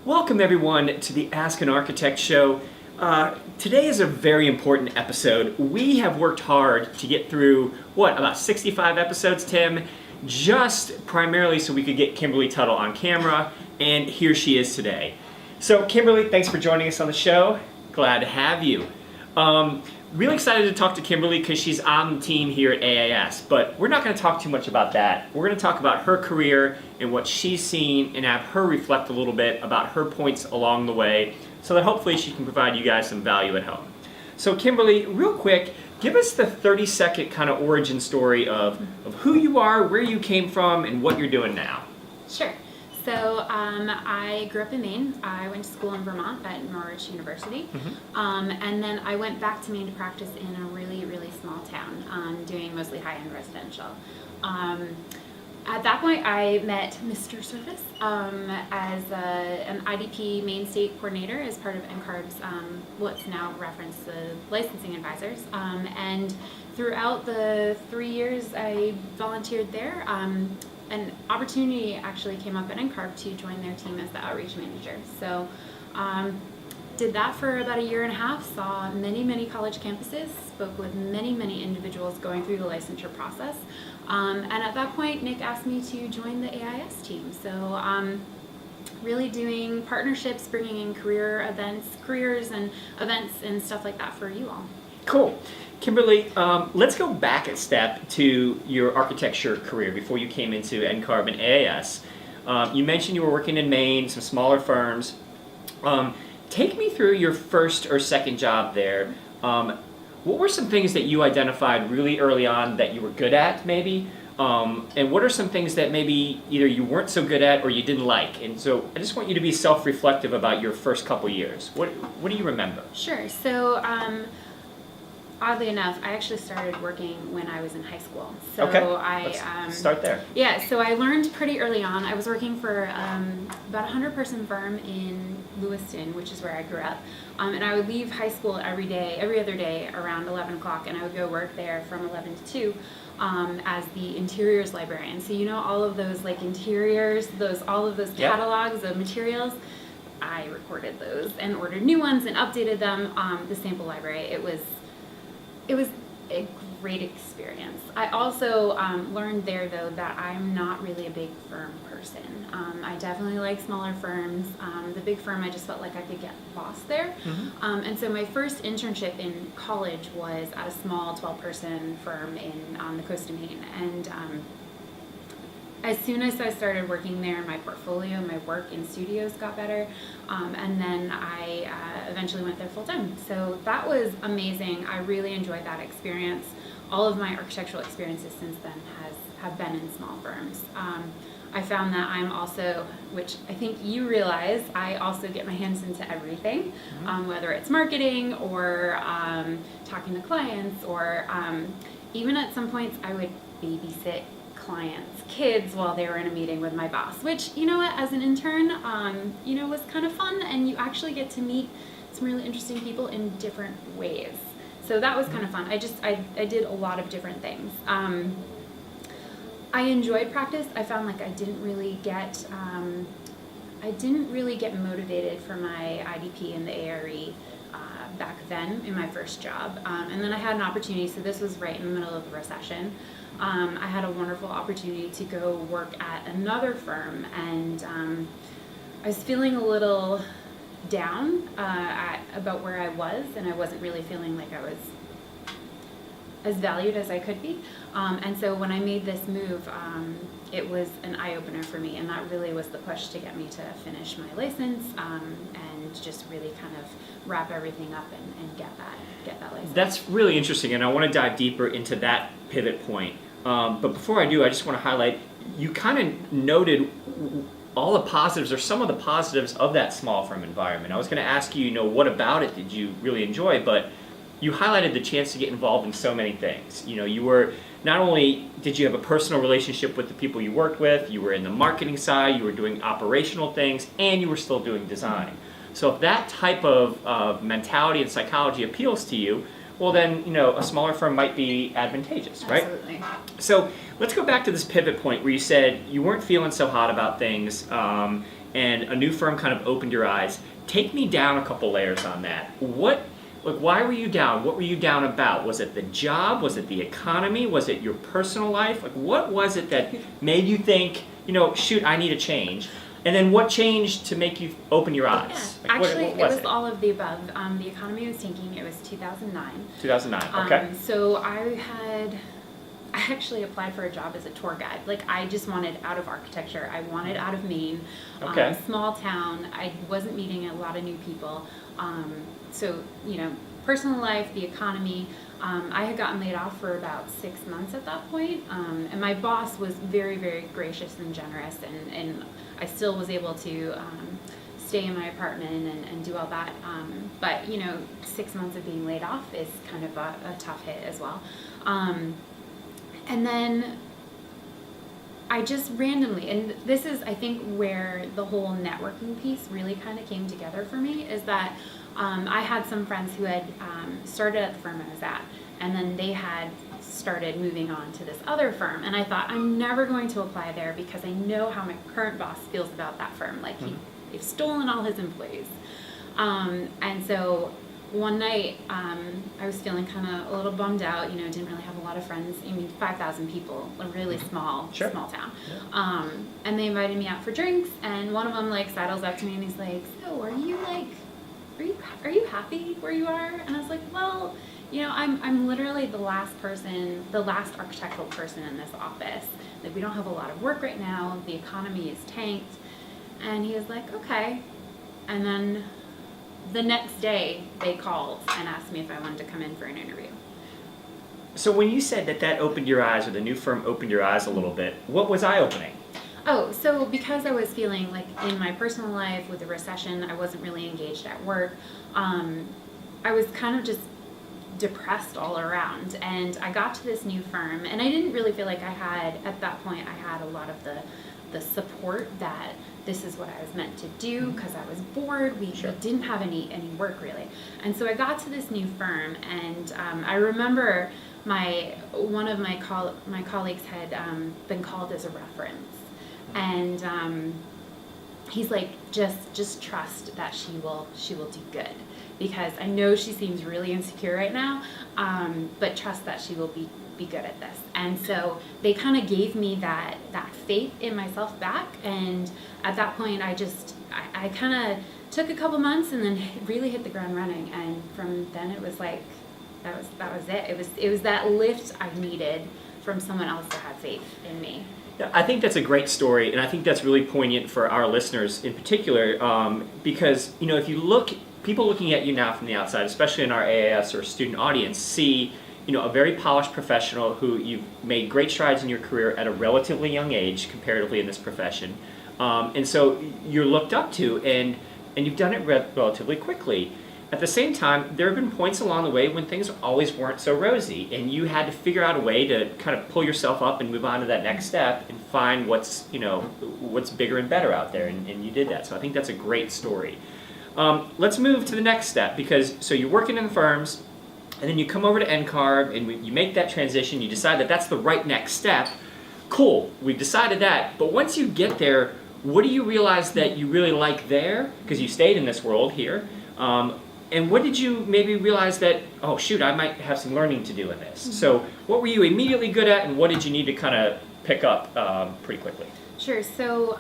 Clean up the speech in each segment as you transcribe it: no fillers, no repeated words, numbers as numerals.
Welcome everyone to the Ask an Architect show. Today is a very important episode. We have worked hard to get through, about 65 episodes, Tim? Just primarily so we could get Kimberly Tuttle on camera, and here she is today. So Kimberly, thanks for joining us on the show. Glad to have you. Really excited to talk to Kimberly because she's on the team here at AIAS, but we're not going to talk too much about that. We're going to talk about her career and what she's seen and have her reflect a little bit about her points along the way so that hopefully she can provide you guys some value at home. So Kimberly, real quick, give us the 30-second kind of origin story of who you are, where you came from, and what you're doing now. Sure. So I grew up in Maine. I went to school in Vermont at Norwich University. And then I went back to Maine to practice in a really, really small town, doing mostly high-end residential. At that point, I met Mr. Serfass as an IDP Maine State Coordinator as part of NCARB's, what's now referenced the licensing advisors. And throughout the 3 years I volunteered there, an opportunity actually came up at NCARB to join their team as the outreach manager. So did that for about a year and a half, saw many, many college campuses, spoke with many, many individuals going through the licensure process. And at that point, Nick asked me to join the AIAS team. So really doing partnerships, bringing in careers and events and stuff like that for you all. Cool. Kimberly, let's go back a step to your architecture career before you came into NCARB and AIAS. You mentioned you were working in Maine, some smaller firms. Take me through your first or second job there. What were some things that you identified really early on that you were good at, maybe? And what are some things that maybe either you weren't so good at or you didn't like? And so I just want you to be self-reflective about your first couple years. What do you remember? Sure. So oddly enough, I actually started working when I was in high school. So Let's start there. Yeah, so I learned pretty early on. I was working for about a 100-person firm in Lewiston, which is where I grew up. And I would leave high school every other day around 11 o'clock, and I would go work there from 11 to 2 as the interiors librarian. So you know all of those like interiors, all of those catalogs of materials. I recorded those and ordered new ones and updated them. The sample library. It was a great experience. I also learned there, though, that I'm not really a big firm person. I definitely like smaller firms. The big firm, I just felt like I could get lost there. And so my first internship in college was at a small 12-person firm on the coast of Maine. And as soon as I started working there, my portfolio, my work in studios got better, and then I eventually went there full-time. So that was amazing. I really enjoyed that experience. All of my architectural experiences since then have been in small firms. I found that I'm also, which I think you realize, I also get my hands into everything, whether it's marketing or talking to clients, or even at some points I would babysit clients' kids while they were in a meeting with my boss, which, you know what, as an intern, was kind of fun, and you actually get to meet some really interesting people in different ways. So that was kind of fun. I did a lot of different things. I enjoyed practice. I found like I didn't really get motivated for my IDP and the ARE back then in my first job. And then I had an opportunity, so this was right in the middle of the recession. I had a wonderful opportunity to go work at another firm, and I was feeling a little down about where I was, and I wasn't really feeling like I was as valued as I could be. And so when I made this move, it was an eye-opener for me, and that really was the push to get me to finish my license and just really kind of wrap everything up and get that license. That's really interesting, and I want to dive deeper into that pivot point. But before I do, I just want to highlight, you kind of noted all the positives, or some of the positives of that small firm environment. I was going to ask you, what about it did you really enjoy, but you highlighted the chance to get involved in so many things. You were, not only did you have a personal relationship with the people you worked with, you were in the marketing side, you were doing operational things, and you were still doing design. So if that type of mentality and psychology appeals to you, well then, a smaller firm might be advantageous, right? Absolutely. So let's go back to this pivot point where you said you weren't feeling so hot about things, and a new firm kind of opened your eyes. Take me down a couple layers on that. Why were you down? What were you down about? Was it the job? Was it the economy? Was it your personal life? Like, what was it that made you think, shoot, I need a change? And then what changed to make you open your eyes? Yeah. Like, Actually, what was it was all of the above. The economy was tanking. It was 2009. 2009, okay. So I actually applied for a job as a tour guide. Like, I just wanted out of architecture. I wanted out of Maine. Okay. Small town. I wasn't meeting a lot of new people. So, personal life, the economy. I had gotten laid off for about 6 months at that point. And my boss was very, very gracious and generous. And I still was able to stay in my apartment and do all that. But, 6 months of being laid off is kind of a tough hit as well. And then I just randomly, and this is, I think, where the whole networking piece really kind of came together for me, is that I had some friends who had started at the firm I was at, and then they had started moving on to this other firm. And I thought, I'm never going to apply there because I know how my current boss feels about that firm. Like, they've stolen all his employees. And so one night, I was feeling kind of a little bummed out, didn't really have a lot of friends. 5,000 people, a really small town. Yeah. And they invited me out for drinks, and one of them sidles up to me and he's like, so are you happy where you are? And I was like, well, I'm literally the last architectural person in this office. Like, we don't have a lot of work right now. The economy is tanked. And he was like, okay. And then the next day, they called and asked me if I wanted to come in for an interview. So when you said that opened your eyes, or the new firm opened your eyes a little bit, what was eye-opening? Oh, so because I was feeling like in my personal life with the recession, I wasn't really engaged at work. I was kind of just depressed all around. And I got to this new firm, and I didn't really feel like at that point, I had a lot of the support that this is what I was meant to do, because I was bored. We didn't have any work really. And so I got to this new firm, and I remember one of my colleagues had been called as a reference, and he's like, just trust that she will do good, because I know she seems really insecure right now, but trust that she will be good at this. And so they kind of gave me that faith in myself back, and at that point I kind of took a couple months and then really hit the ground running, and from then it was like that was it. It was that lift I needed from someone else that had faith in me. Yeah, I think that's a great story, and I think that's really poignant for our listeners in particular, because if you look, people looking at you now from the outside, especially in our AIAS or student audience, see a very polished professional who you've made great strides in your career at a relatively young age, comparatively in this profession, and so you're looked up to, and you've done it relatively quickly. At the same time, there have been points along the way when things always weren't so rosy, and you had to figure out a way to kind of pull yourself up and move on to that next step and find what's bigger and better out there, and you did that. So I think that's a great story. Let's move to the next step, because so you're working in firms, and then you come over to NCARB, and you make that transition. You decide that that's the right next step. Cool, we've decided that. But once you get there, what do you realize that you really like there? Because you stayed in this world here. And what did you maybe realize that, oh shoot, I might have some learning to do in this? Mm-hmm. So what were you immediately good at, and what did you need to kind of pick up pretty quickly? Sure. So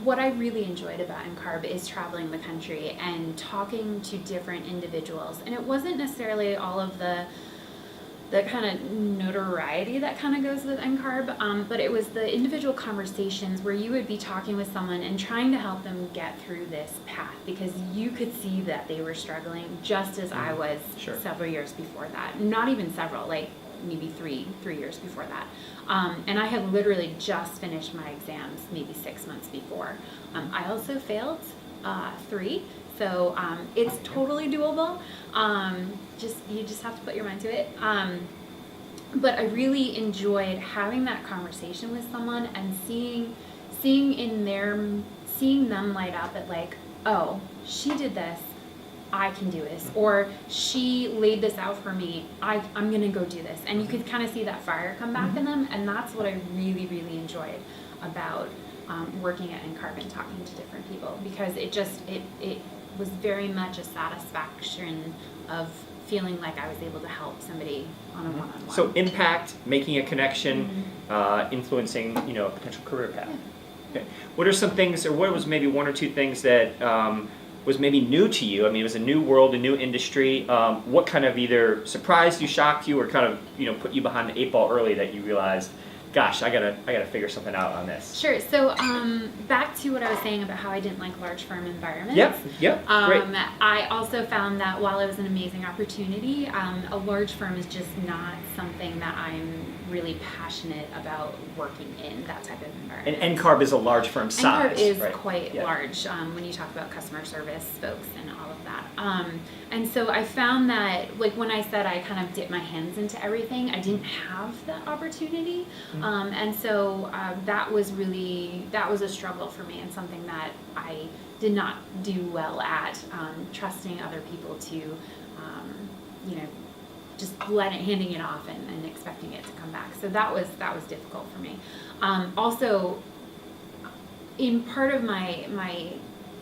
what I really enjoyed about NCARB is traveling the country and talking to different individuals. And it wasn't necessarily all of the kind of notoriety that kind of goes with NCARB, but it was the individual conversations where you would be talking with someone and trying to help them get through this path, because you could see that they were struggling just as I was several years before that. Not even several, like maybe three years before that. And I had literally just finished my exams maybe 6 months before. I also failed 3. So it's totally doable. You just have to put your mind to it. But I really enjoyed having that conversation with someone and seeing them light up at like, oh, she did this, I can do this, or she laid this out for me, I'm gonna go do this. And you could kind of see that fire come back in them, and that's what I really, really enjoyed about working at NCARB and talking to different people, because it was very much a satisfaction of feeling like I was able to help somebody on a one-on-one. So impact, making a connection, influencing, a potential career path. Yeah. Okay. What are some things, or what was maybe one or two things that was maybe new to you? I mean, it was a new world, a new industry. What kind of either surprised you, shocked you, or kind of, put you behind the 8 ball early that you realized, gosh, I gotta figure something out on this? Sure. So back to what I was saying about how I didn't like large firm environments. Yep, great. I also found that while it was an amazing opportunity, a large firm is just not something that I'm really passionate about working in, that type of environment. And NCARB is a large firm size. NCARB is right? quite large when you talk about customer service folks and all of that. And so I found that, like when I said I kind of dipped my hands into everything, I didn't have that opportunity. And so that was a struggle for me, and something that I did not do well at, trusting other people to, just handing it off and expecting it to come back. So that was difficult for me. Also, in part of my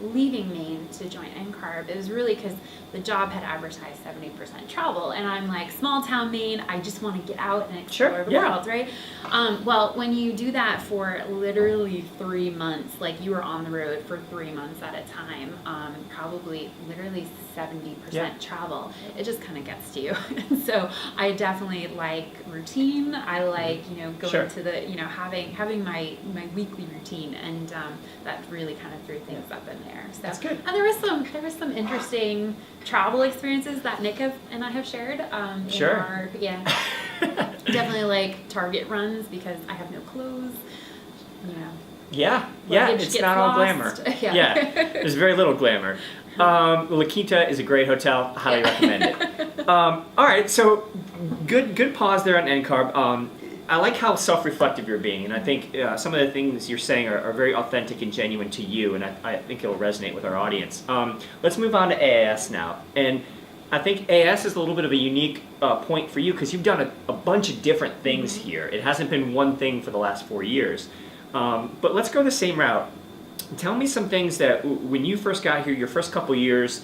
leaving Maine to join NCARB, it was really because the job had advertised 70% travel, and I'm like, small town Maine, I just want to get out and explore the world, right? Well, when you do that for literally 3 months, like you were on the road for 3 months at a time, probably literally 70% travel, it just kind of gets to you. So I definitely like routine. I like, going to the, having my weekly routine, and that really kind of threw things up in there. So that's good. And there was some interesting travel experiences that Nick and I have shared. Definitely like Target runs because I have no clothes. It's not all glamour. There's very little glamour. La Quinta is a great hotel. Highly recommend it. All right, so good pause there on NCARB. I like how self-reflective you're being, and I think some of the things you're saying are very authentic and genuine to you, and I think it'll resonate with our audience. Let's move on to AIAS now. And I think AIAS is a little bit of a unique point for you because you've done a bunch of different things here. It hasn't been one thing for the last 4 years. But let's go the same route. Tell me some things that when you first got here, your first couple years,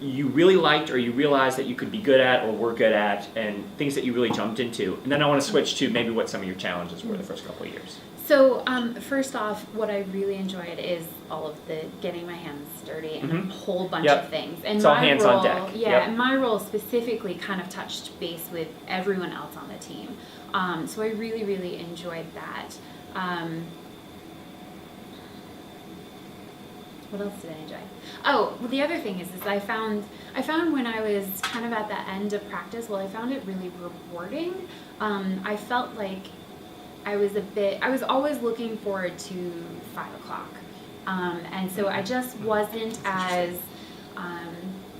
you really liked or you realized that you could be good at or were good at, and things that you really jumped into. And then I want to switch to maybe what some of your challenges were the first couple of years. So first off, what I really enjoyed is all of the getting my hands dirty and a whole bunch of things. And it's all hands on deck. And my role specifically kind of touched base with everyone else on the team. So I really, really enjoyed that. What else did I enjoy? Oh, well, the other thing is I found when I was kind of at the end of practice, I found it really rewarding. I felt like I was always looking forward to 5 o'clock. And so I just wasn't as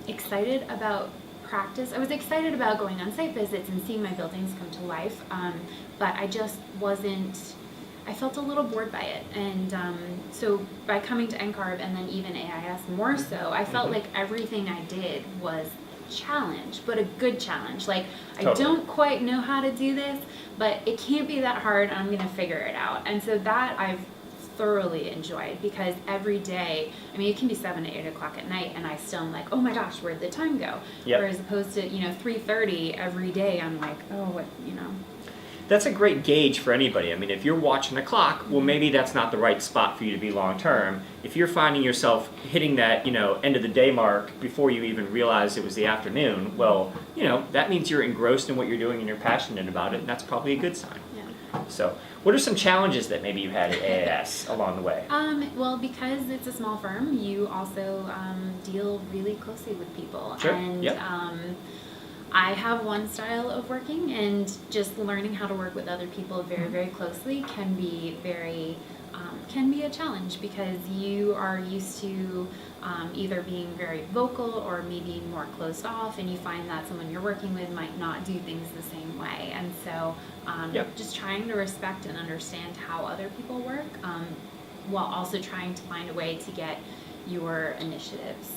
excited about practice. I was excited about going on site visits and seeing my buildings come to life, but I just wasn't. I felt a little bored by it, and so by coming to NCARB and then even AIAS more so, I felt like everything I did was a challenge, but a good challenge. Like, I don't quite know how to do this, but it can't be that hard, I'm going to figure it out. And so that I've thoroughly enjoyed, because every day, I mean, it can be 7 to 8 o'clock at night, and I still am like, oh my gosh, where'd the time go? Whereas opposed to, 3:30 every day, I'm like, oh, what. That's a great gauge for anybody. I mean, if you're watching the clock, well, maybe that's not the right spot for you to be long term. If you're finding yourself hitting that, end of the day mark before you even realize it was the afternoon, well, that means you're engrossed in what you're doing and you're passionate about it, and that's probably a good sign. Yeah. So, what are some challenges that maybe you had at AIAS along the way? Well, because it's a small firm, you also deal really closely with people. Sure. And I have one style of working, and just learning how to work with other people very, very closely can be a challenge, because you are used to either being very vocal or maybe more closed off, and you find that someone you're working with might not do things the same way. And so just trying to respect and understand how other people work, while also trying to find a way to get your initiatives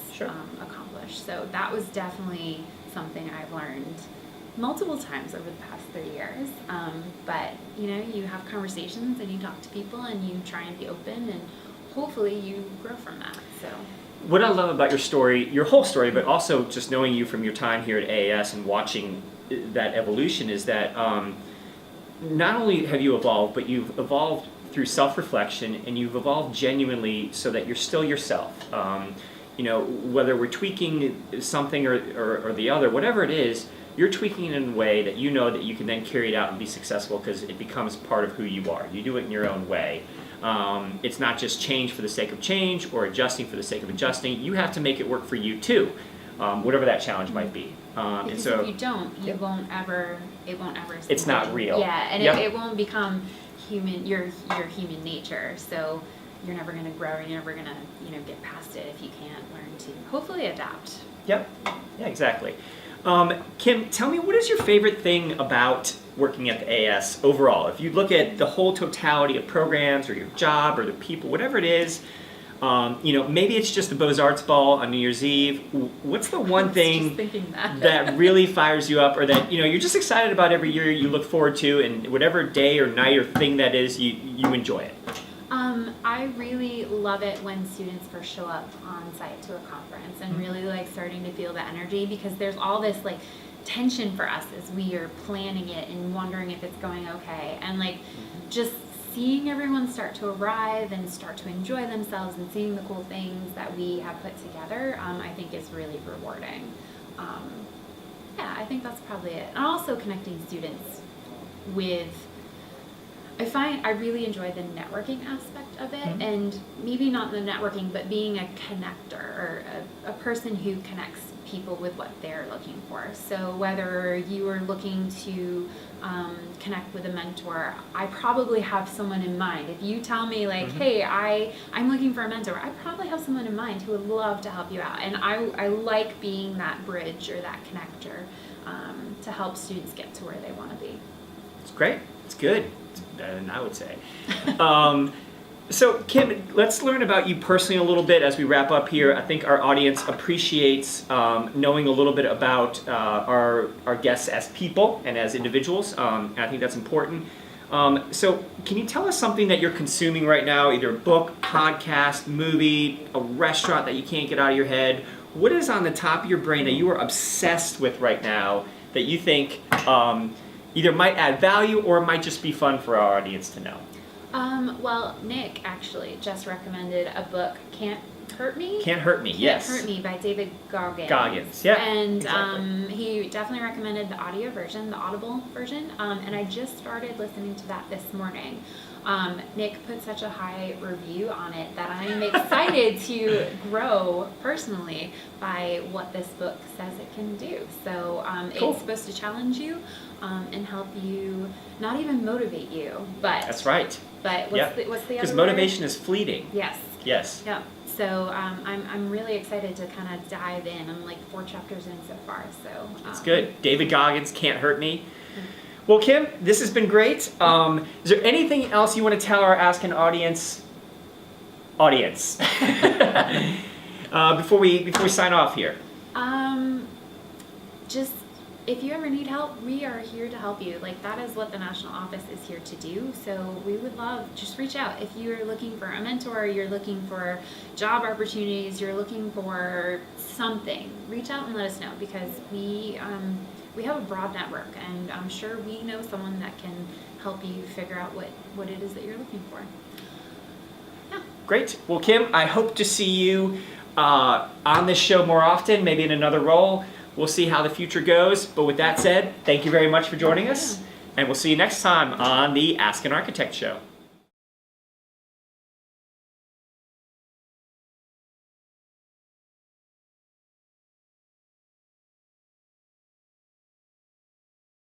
accomplished. So that was definitely something I've learned multiple times over the past 3 years. But you have conversations and you talk to people and you try and be open, and hopefully you grow from that. So what I love about your story, your whole story, but also just knowing you from your time here at AIAS and watching that evolution, is that not only have you evolved, but you've evolved through self-reflection, and you've evolved genuinely so that you're still yourself. Whether we're tweaking something or the other, whatever it is, you're tweaking it in a way that you know that you can then carry it out and be successful, because it becomes part of who you are. You do it in your own way. It's not just change for the sake of change or adjusting for the sake of adjusting. You have to make it work for you too, whatever that challenge might be. Because and so if you don't, it won't ever. It's not real. Yeah, and Yep. it won't become human. Your human nature. So you're never going to grow, and you're never going to get past it if you can't learn to hopefully adapt. Yep. Yeah, exactly. Kim, tell me, what is your favorite thing about working at the AIAS overall? If you look at the whole totality of programs or your job or the people, whatever it is, maybe it's just the Beaux-Arts ball on New Year's Eve. What's the one thing that really fires you up, or that you're just excited about every year, you look forward to, and whatever day or night or thing that is, you enjoy it? I really love it when students first show up on site to a conference and really starting to feel the energy, because there's all this tension for us as we are planning it and wondering if it's going okay, and just seeing everyone start to arrive and start to enjoy themselves and seeing the cool things that we have put together, I think is really rewarding. I think that's probably it. And also connecting students with, I really enjoy the networking aspect of it, and maybe not the networking, but being a connector, or a person who connects people with what they're looking for. So whether you are looking to connect with a mentor, I probably have someone in mind. If you tell me hey, I'm looking for a mentor, I probably have someone in mind who would love to help you out. And I like being that bridge or that connector to help students get to where they want to be. It's great. It's good. It's better than I would say. So, Kim, let's learn about you personally a little bit as we wrap up here. I think our audience appreciates knowing a little bit about our guests as people and as individuals. And I think that's important. So, can you tell us something that you're consuming right now, either a book, podcast, movie, a restaurant that you can't get out of your head? What is on the top of your brain that you are obsessed with right now that you think either might add value or might just be fun for our audience to know? Well, Nick actually just recommended a book, Can't Hurt Me? Can't Hurt Me, yes. Can't Hurt Me by David Goggins. Goggins, yeah. And exactly. He definitely recommended the audio version, the Audible version, and I just started listening to that this morning. Nick put such a high review on it that I'm excited to grow personally by what this book says it can do. So Cool. It's supposed to challenge you and help you, not even motivate you, but That's right. But what's the other Because motivation is fleeting. Yes. Yes. Yeah. So I'm really excited to kind of dive in. I'm 4 chapters in so far. So That's good. David Goggins, Can't Hurt Me. Well, Kim, this has been great. Is there anything else you want to tell our Ask an audience before we sign off here? Just if you ever need help, we are here to help you. That is what the national office is here to do. So we would love, just reach out. If you're looking for a mentor, you're looking for job opportunities, you're looking for something, reach out and let us know, because we have a broad network, and I'm sure we know someone that can help you figure out what it is that you're looking for. Yeah. Great. Well, Kim, I hope to see you on this show more often, maybe in another role. We'll see how the future goes. But with that said, thank you very much for joining us, and we'll see you next time on the Ask an Architect show.